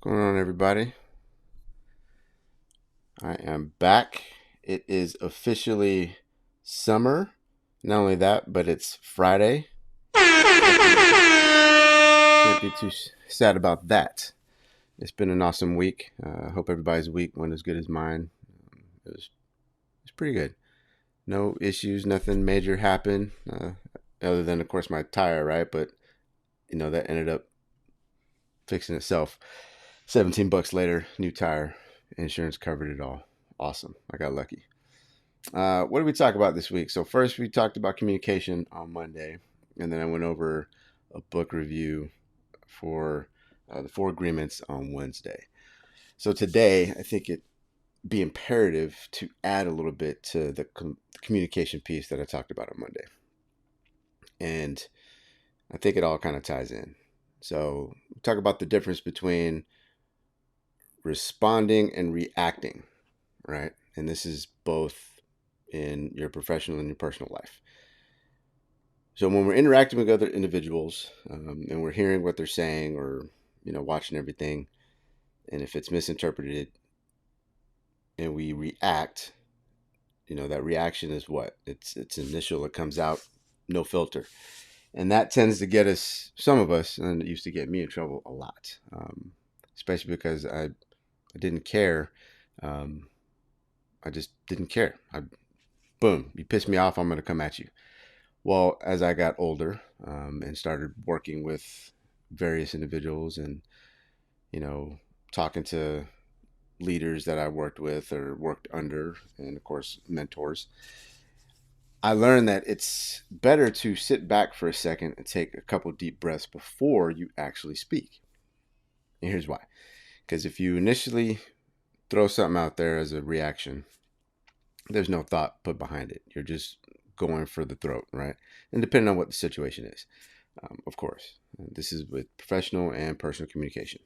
Going on, everybody? I am back. It is officially summer. Not only that, but it's Friday. Can't be too sad about that. It's been an awesome week. I hope everybody's week went as good as mine. It was pretty good. No issues. Nothing major happened. Other than, of course, my tire, right? But that ended up fixing itself. $17 later, new tire. Insurance covered it all. Awesome. I got lucky. What did we talk about this week? So first we talked about communication on Monday, and then I went over a book review for the Four Agreements on Wednesday. So today I think it be imperative to add a little bit to the communication piece that I talked about on Monday, and I think it all kind of ties in. So we talk about the difference between responding and reacting, right? And this is both in your professional and your personal life. So when we're interacting with other individuals and we're hearing what they're saying or watching everything, and if it's misinterpreted and we react, that reaction is what it's initial. It comes out, no filter, and that tends to get us, some of us, and it used to get me in trouble a lot, especially because I didn't care. Um, I just didn't care. Boom, you piss me off, I'm going to come at you. Well, as I got older and started working with various individuals and, talking to leaders that I worked with or worked under, and of course, mentors, I learned that it's better to sit back for a second and take a couple deep breaths before you actually speak. And here's why. Because if you initially throw something out there as a reaction, there's no thought put behind it. You're just going for the throat, right? And depending on what the situation is, of course, this is with professional and personal communication.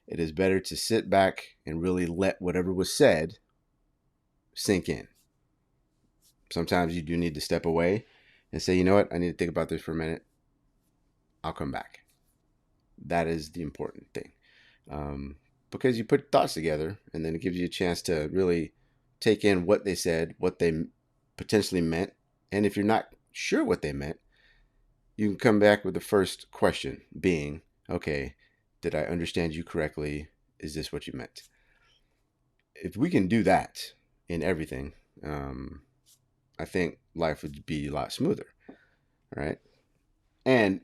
It is better to sit back and really let whatever was said sink in. Sometimes you do need to step away and say, you know what, I need to think about this for a minute. I'll come back. That is the important thing. Because you put thoughts together and then it gives you a chance to really take in what they said, what they potentially meant. And if you're not sure what they meant, you can come back with the first question being, okay, did I understand you correctly? Is this what you meant? If we can do that in everything, I think life would be a lot smoother, right? And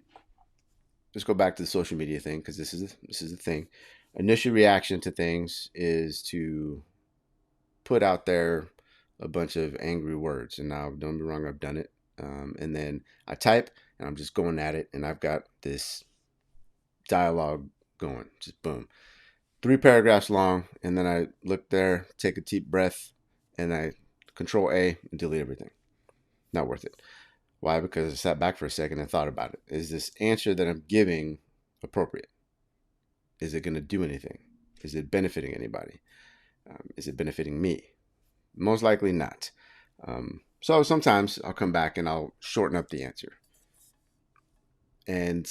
let's go back to the social media thing because this is the thing. Initial reaction to things is to put out there a bunch of angry words. And now, don't get me wrong, I've done it. And then I type and I'm just going at it. And I've got this dialogue going, just boom. 3 paragraphs long. And then I look there, take a deep breath, and I control A and delete everything. Not worth it. Why? Because I sat back for a second and thought about it. Is this answer that I'm giving appropriate? Is it going to do anything? Is it benefiting anybody? Is it benefiting me? Most likely not. So sometimes I'll come back and I'll shorten up the answer. And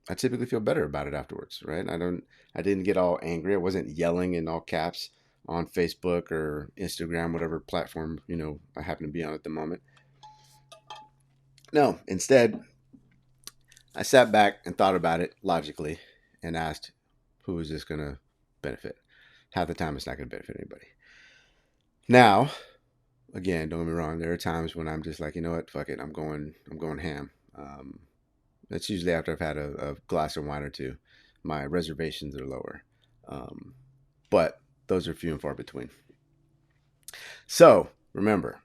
I typically feel better about it afterwards, right? I didn't get all angry. I wasn't yelling in all caps on Facebook or Instagram, whatever platform, I happen to be on at the moment. No, instead, I sat back and thought about it logically and asked, who is this going to benefit? Half the time, it's not going to benefit anybody. Now, again, don't get me wrong. There are times when I'm just like, you know what, fuck it, I'm going ham. That's usually after I've had a glass of wine or two. My reservations are lower, but those are few and far between. So remember,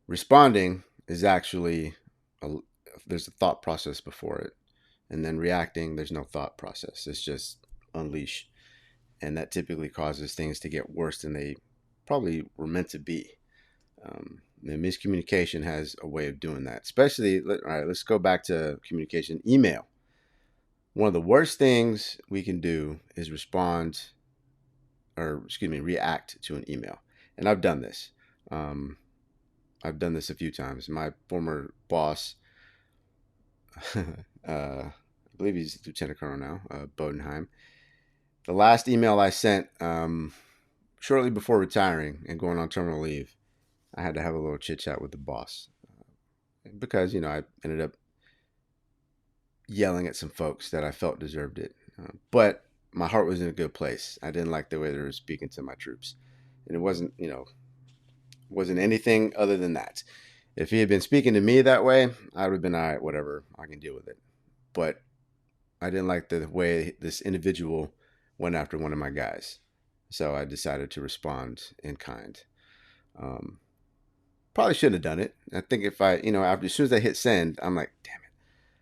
responding is actually there's a thought process before it, and then reacting, there's no thought process. It's just unleash, and that typically causes things to get worse than they probably were meant to be. The miscommunication has a way of doing that. Especially, all right, let's go back to communication. Email. One of the worst things we can do is react to an email. And I've done this. I've done this a few times. My former boss, believe he's Lieutenant Colonel now, Bodenheim. The last email I sent shortly before retiring and going on terminal leave, I had to have a little chit chat with the boss because, I ended up yelling at some folks that I felt deserved it. But my heart was in a good place. I didn't like the way they were speaking to my troops. And it wasn't anything other than that. If he had been speaking to me that way, I would have been all right, whatever, I can deal with it. But I didn't like the way this individual went after one of my guys. So I decided to respond in kind. Um, Probably shouldn't have done it. I think if I, after as soon as I hit send, I'm like, damn it.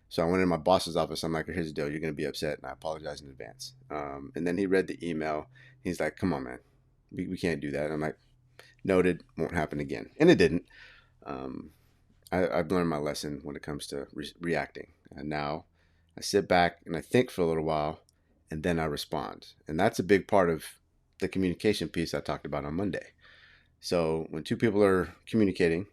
So I went in my boss's office. I'm like, here's the deal. You're going to be upset. And I apologize in advance. And then he read the email. He's like, come on, man. We can't do that. And I'm like, noted. Won't happen again. And it didn't. Um, I've learned my lesson when it comes to reacting. And now I sit back and I think for a little while and then I respond. And that's a big part of the communication piece I talked about on Monday. So when two people are communicating,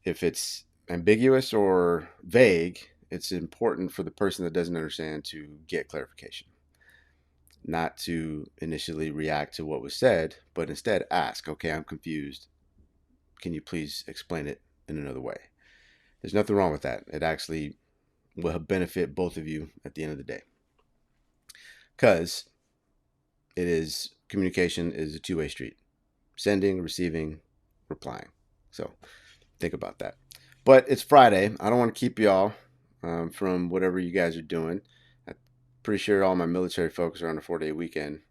if it's ambiguous or vague, it's important for the person that doesn't understand to get clarification. Not to initially react to what was said, but instead ask, okay, I'm confused. Can you please explain it in another way? There's nothing wrong with that. It actually will benefit both of you at the end of the day. Because communication is a two-way street. Sending, receiving, replying. So think about that. But it's Friday. I don't want to keep y'all from whatever you guys are doing. I'm pretty sure all my military folks are on a 4-day weekend,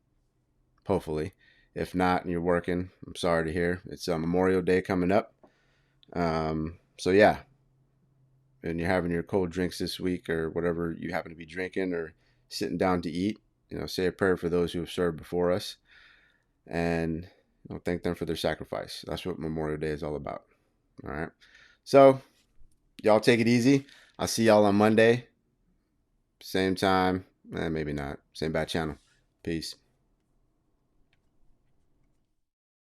hopefully. If not, and you're working, I'm sorry to hear. It's Memorial Day coming up. So yeah, and you're having your cold drinks this week or whatever you happen to be drinking or sitting down to eat, say a prayer for those who have served before us and thank them for their sacrifice. That's what Memorial Day is all about. All right. So y'all take it easy. I'll see y'all on Monday. Same time. Maybe not. Same bad channel. Peace.